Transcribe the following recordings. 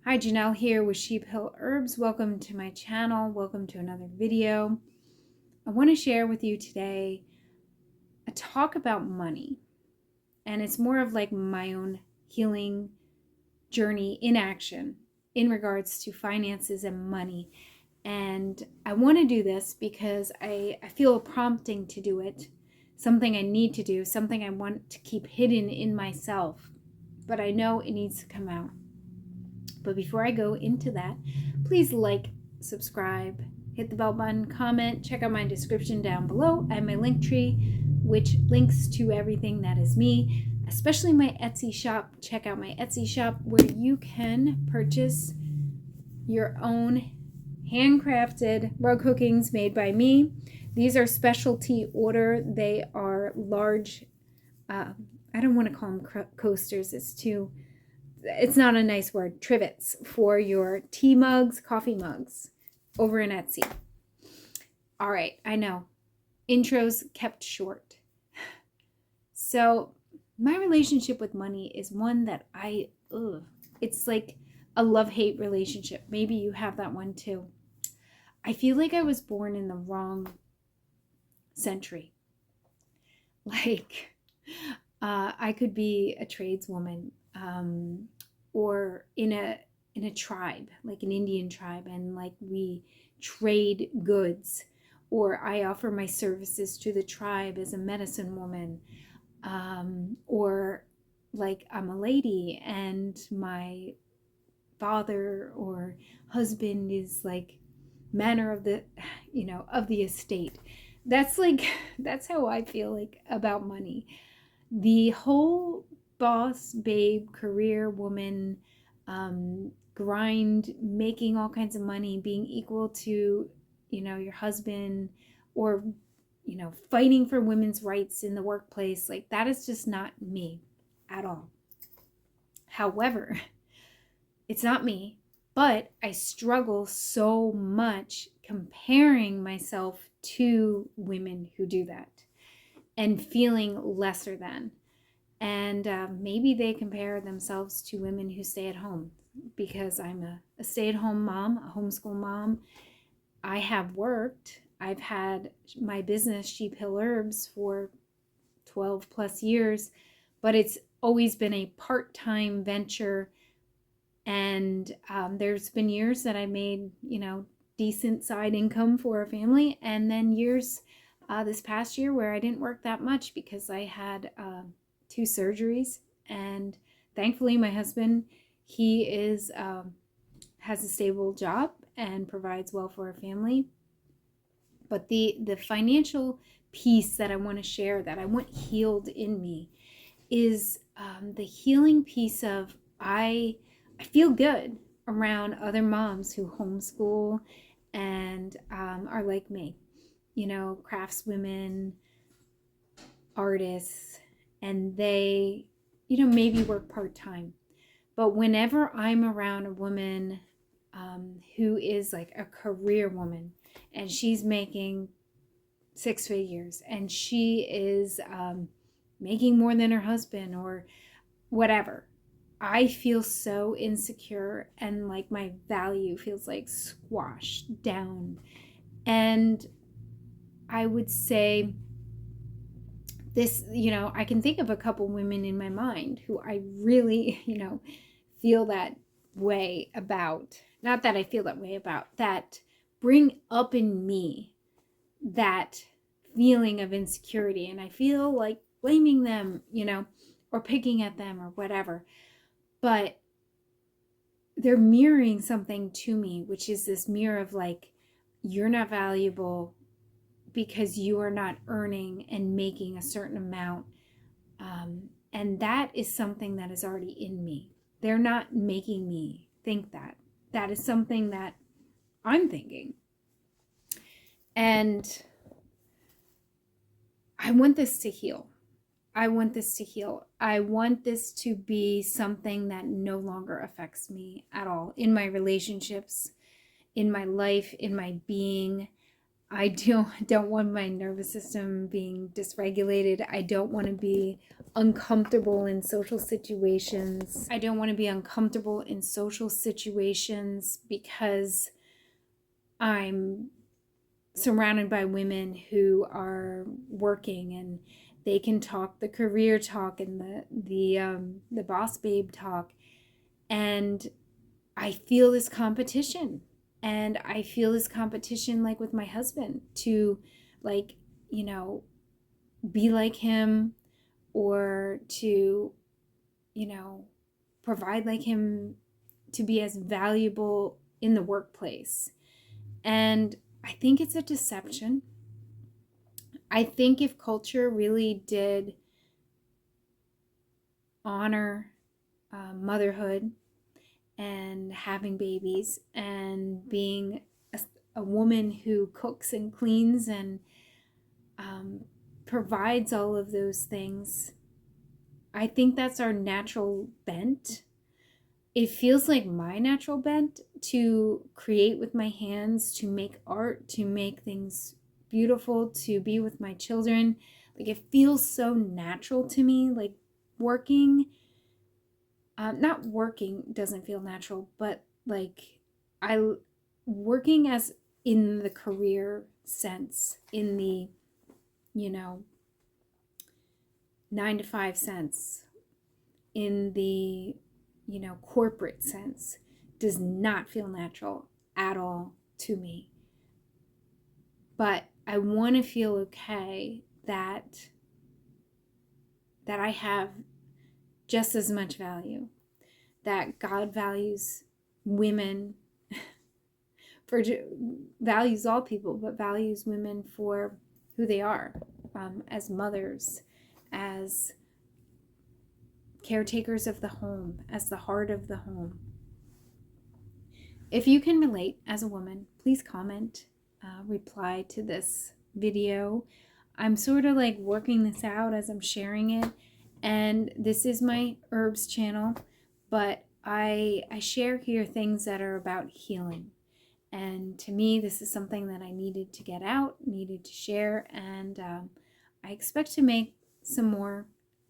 Hi, Janelle here with Sheep Hill Herbs. Welcome to my channel. Welcome to another video. I want to share with you today a talk about money. And it's more of like my own healing journey in action in regards to finances and money. And I want to do this because I feel a prompting to do it, something I need to do, something I want to keep hidden in myself. But I know it needs to come out. But before I go into that, please like, subscribe, hit the bell button, comment, check out my description down below. I have my link tree, which links to everything that is me, especially my Etsy shop. Check out my Etsy shop where you can purchase your own handcrafted rug hookings made by me. These are specialty order. They are large, I don't want to call them coasters. It's not a nice word, trivets for your tea mugs, coffee mugs over in Etsy. All right, I know. Intros kept short. So my relationship with money is one that it's like a love-hate relationship. Maybe you have that one too. I feel like I was born in the wrong century. Like, I could be a tradeswoman, or in a tribe, like an Indian tribe, and like we trade goods, or I offer my services to the tribe as a medicine woman, or like I'm a lady and my father or husband is like manner of the estate. That's how I feel like about money. The whole boss babe career woman, grind, making all kinds of money, being equal to your husband, or fighting for women's rights in the workplace, like that is just not me at all. However, it's not me, but I struggle so much comparing myself to women who do that and feeling lesser than. And maybe they compare themselves to women who stay at home, because I'm a stay-at-home mom, a homeschool mom. I have worked. I've had my business, Sheep Hill Herbs, for 12 plus years, but it's always been a part-time venture. And there's been years that I made, decent side income for a family. And then years this past year where I didn't work that much because I had 2 surgeries. And thankfully my husband, he has a stable job and provides well for our family. But the financial piece that I want to share, that I want healed in me, is the healing piece of I feel good around other moms who homeschool and are like me, craftswomen, artists, and they, maybe work part-time. But whenever I'm around a woman who is like a career woman, and she's making 6 figures, and she is making more than her husband or whatever, I feel so insecure, and like my value feels like squashed down. And I would say this, I can think of a couple women in my mind who I really, feel that way about. Not that I feel that way about, that bring up in me that feeling of insecurity. And I feel like blaming them, or picking at them or whatever. But they're mirroring something to me, which is this mirror of like, you're not valuable because you are not earning and making a certain amount. And that is something that is already in me. They're not making me think that. That is something that I'm thinking. And I want this to heal. I want this to heal. I want this to be something that no longer affects me at all in my relationships, in my life, in my being. I don't want my nervous system being dysregulated. I don't want to be uncomfortable in social situations. I don't want to be uncomfortable in social situations because I'm surrounded by women who are working, and they can talk the career talk and the boss babe talk, and I feel this competition. And I feel this competition like with my husband to, like, you know, be like him, or to, you know, provide like him, to be as valuable in the workplace. And I think it's a deception. I think if culture really did honor motherhood and having babies and being a woman who cooks and cleans and provides all of those things, I think that's our natural bent. It feels like my natural bent to create with my hands, to make art, to make things beautiful, to be with my children. Like, it feels so natural to me. Like, working, not working doesn't feel natural, but like, I working as in the career sense, in the, you know, 9 to 5 sense, in the, you know, corporate sense, does not feel natural at all to me. But I want to feel okay that I have just as much value, that God values women for, values all people, but values women for who they are, as mothers, as caretakers of the home, as the heart of the home. If you can relate as a woman, please comment, reply to this video. I'm sort of like working this out as I'm sharing it, and this is my herbs channel, but I share here things that are about healing. And to me, this is something that I needed to get out, needed to share, and I expect to make some more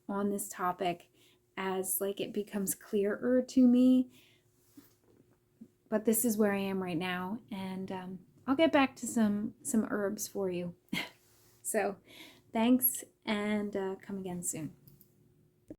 on this topic as like it becomes clearer to me. But this is where I am right now, and I'll get back to some herbs for you. So thanks, and come again soon.